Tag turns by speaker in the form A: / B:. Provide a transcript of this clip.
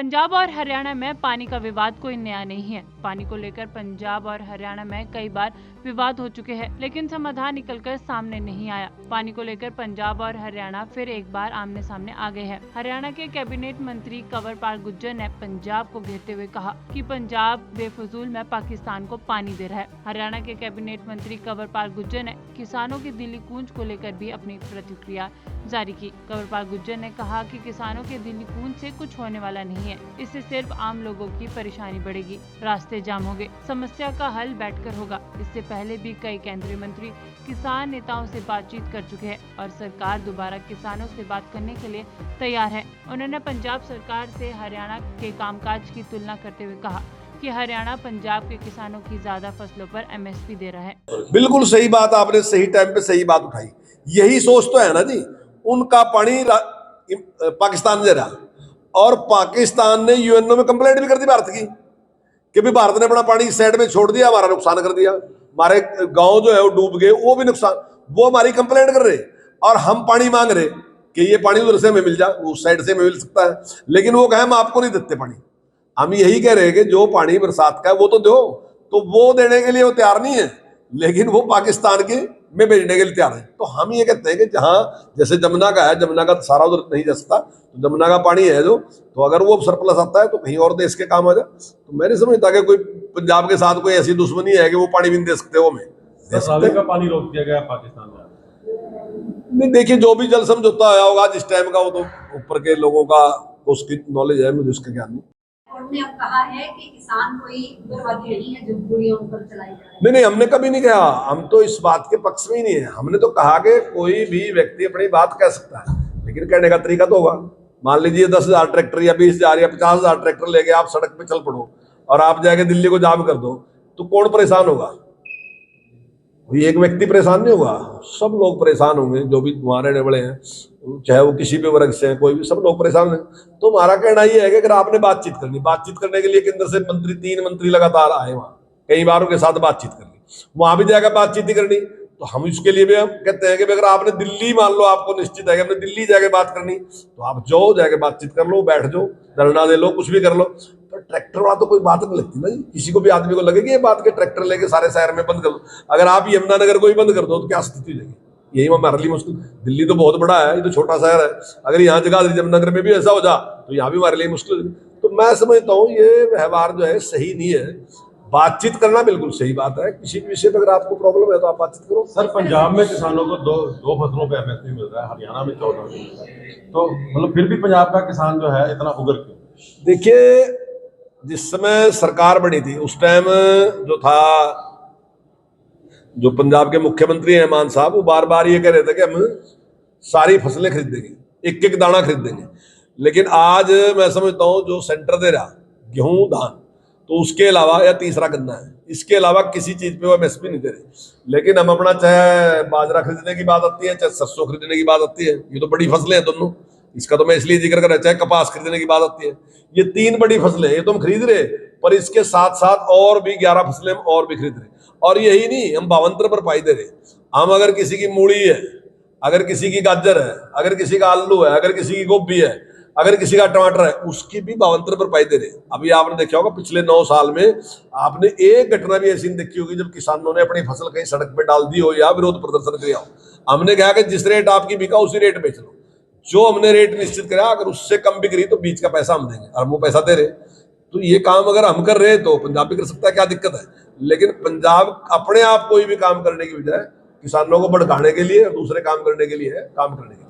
A: पंजाब और हरियाणा में पानी का विवाद कोई नया नहीं है। पानी को लेकर पंजाब और हरियाणा में कई बार विवाद हो चुके हैं, लेकिन समाधान निकलकर सामने नहीं आया। पानी को लेकर पंजाब और हरियाणा फिर एक बार आमने सामने आ गए हैं। हरियाणा के कैबिनेट मंत्री कंवरपाल गुर्जर ने पंजाब को घेरते हुए कहा कि पंजाब बेफजूल में पाकिस्तान को पानी दे रहा है। हरियाणा के कैबिनेट मंत्री कंवरपाल गुर्जर ने किसानों की दिल्ली कूंज को लेकर भी अपनी प्रतिक्रिया जारी की। कंवरपाल गुर्जर ने कहा कि किसानों के दिल्ली कूंज से कुछ होने वाला नहीं है, इससे सिर्फ आम लोगों की परेशानी बढ़ेगी, रास्ते जाम होंगे, समस्या का हल बैठकर होगा। इससे पहले भी कई केंद्रीय मंत्री किसान नेताओं से बातचीत कर चुके हैं और सरकार दोबारा किसानों से बात करने के लिए तैयार है। उन्होंने पंजाब सरकार से हरियाणा के कामकाज की तुलना करते हुए कहा कि हरियाणा पंजाब के किसानों की ज्यादा फसलों पर MSP दे रहा है।
B: बिल्कुल सही बात, आपने सही टाइम पे सही बात उठाई। यही सोच तो है ना जी, उनका पानी पाकिस्तान दे रहा और पाकिस्तान ने यूएनओ में कंप्लेंट भी कर दी भारत की कि भी भारत ने अपना पानी इस साइड में छोड़ दिया, हमारा नुकसान कर दिया, हमारे गांव जो है वो डूब गए, वो भी नुकसान, वो हमारी कंप्लेंट कर रहे और हम पानी मांग रहे कि ये पानी उधर से हमें मिल जाए, उस साइड से हमें मिल सकता है, लेकिन वो कहे हम आपको नहीं देते पानी। हम यही कह रहे हैं कि जो पानी बरसात का है वो तो दो, तो वो देने के लिए वो तैयार नहीं है, लेकिन वो पाकिस्तान के में भेजने के लिए तैयार है। तो हम ये कहते हैं कि जहां जैसे जमुना का है, जमुना का सारा उधर नहीं जा सकता, तो जमुना का पानी है जो, तो अगर वो सरप्लस आता है तो कहीं और देश के काम आ जाए। तो मैं नहीं समझता कि कोई पंजाब के साथ कोई ऐसी दुश्मनी है कि वो पानी भी नहीं दे सकते, वो में दे सकते
C: का पानी रोक दिया गया पाकिस्तान में।
B: नहीं, देखिए जो भी जल समझौता आया होगा जिस टाइम का, वो तो ऊपर के लोगों का उसकी नॉलेज है, मुझे उसका ज्ञान नहीं।
D: उन्होंने अब कहा है कि किसान कोई उग्रवादी नहीं है जो गोलियां उन पर चलाई जा रही है।
B: नहीं, हमने कभी नहीं कहा, हम तो इस बात के पक्ष में ही नहीं है। हमने तो कहा कि कोई भी व्यक्ति अपनी बात कह सकता है, लेकिन कहने का तरीका तो होगा। मान लीजिए 10,000 ट्रैक्टर या 20,000 या 50,000 ट्रैक्टर लेके आप सड़क पे चल पड़ो और आप जाके दिल्ली को जाम कर दो, तो कौन परेशान होगा? कोई एक व्यक्ति परेशान नहीं होगा, सब लोग परेशान होंगे, जो भी वहां रहने वाले हैं, चाहे वो किसी भी वर्ग से हैं, कोई भी, सब लोग परेशान हैं। तो हमारा कहना ये है कि अगर आपने बातचीत करने के लिए केंद्र से मंत्री 3 मंत्री लगातार आए, वहां कई बार उनके साथ बातचीत करनी, वहां भी जाकर बातचीत ही करनी, तो हम इसके लिए भी हम कहते हैं कि अगर आपने दिल्ली, मान लो आपको निश्चित है कि हमने दिल्ली जाके बात करनी, तो आप जाओ, जाके बातचीत कर लो, बैठ जाओ, धरना दे लो, कुछ भी कर लो। तो ट्रैक्टर वाला तो कोई बात नहीं लगती ना जी, किसी को भी आदमी को लगेगी ये बात के ट्रैक्टर लेके सारे शहर में बंद कर दो। अगर आप यमुनानगर को ही बंद कर दो तो क्या स्थिति होगी? यही हमारे लिए मुश्किल। दिल्ली तो बहुत बड़ा है, ये तो छोटा शहर है, अगर यहाँ जगह जमुनानगर में भी ऐसा हो जा तो यहाँ भी हमारे लिए मुश्किल। तो मैं समझता हूँ ये व्यवहार जो है सही नहीं है। बातचीत करना बिल्कुल सही बात है, किसी भी विषय पर अगर आपको प्रॉब्लम है तो आप बातचीत करो।
C: सर, पंजाब में किसानों को दो फसलों पे MSP मिल रहा है, हरियाणा में 14 मिल रहा है, तो मतलब फिर भी पंजाब का किसान जो है इतना उग्र क्यों?
B: देखिए, जिस समय सरकार बनी थी उस टाइम जो था, जो पंजाब के मुख्यमंत्री हैं मान साहब, वो बार बार ये कह रहे थे कि हम सारी फसलें खरीद देंगे, एक एक दाना खरीद देंगे। लेकिन आज मैं समझता हूँ जो सेंटर दे रहा गेहूं, धान, तो उसके अलावा, या तीसरा गन्ना है, इसके अलावा किसी चीज पे वो MSP नहीं दे रहे। लेकिन हम अपना, चाहे बाजरा खरीदने की बात आती है, चाहे सरसों खरीदने की बात आती है, ये तो बड़ी फसलें हैं दोनों, इसका तो मैं इसलिए जिक्र कर रहा, चाहे कपास खरीदने की बात आती है, ये 3 बड़ी फसलें, ये तो हम खरीद रहे, पर इसके साथ साथ और भी 11 फसलें हम और भी खरीद रहे। और यही नहीं, हम 52 पर पाई दे रहे। हम अगर किसी की मूली है, अगर किसी की गाजर है, अगर किसी का आलू है, अगर किसी की गोभी है, अगर किसी का टमाटर है, उसकी भी 52 पर पाई दे रहे। अभी आपने देखा होगा पिछले 9 साल में आपने एक घटना भी ऐसी देखी होगी जब किसानों ने अपनी फसल कहीं सड़क पे डाल दी हो या विरोध प्रदर्शन किया हो। हमने कहा कि जिस रेट आपकी बिका उसी रेट बेच लो, जो हमने रेट निश्चित करा, अगर उससे कम बिक रही तो बीच का पैसा हम देंगे, और वो पैसा दे रहे। तो ये काम अगर हम कर रहे तो पंजाब भी कर सकता है, क्या दिक्कत है? लेकिन पंजाब अपने आप कोई भी काम करने की बजाय किसानों को भड़काने के लिए और दूसरे काम करने के लिए है, काम करने के लिए।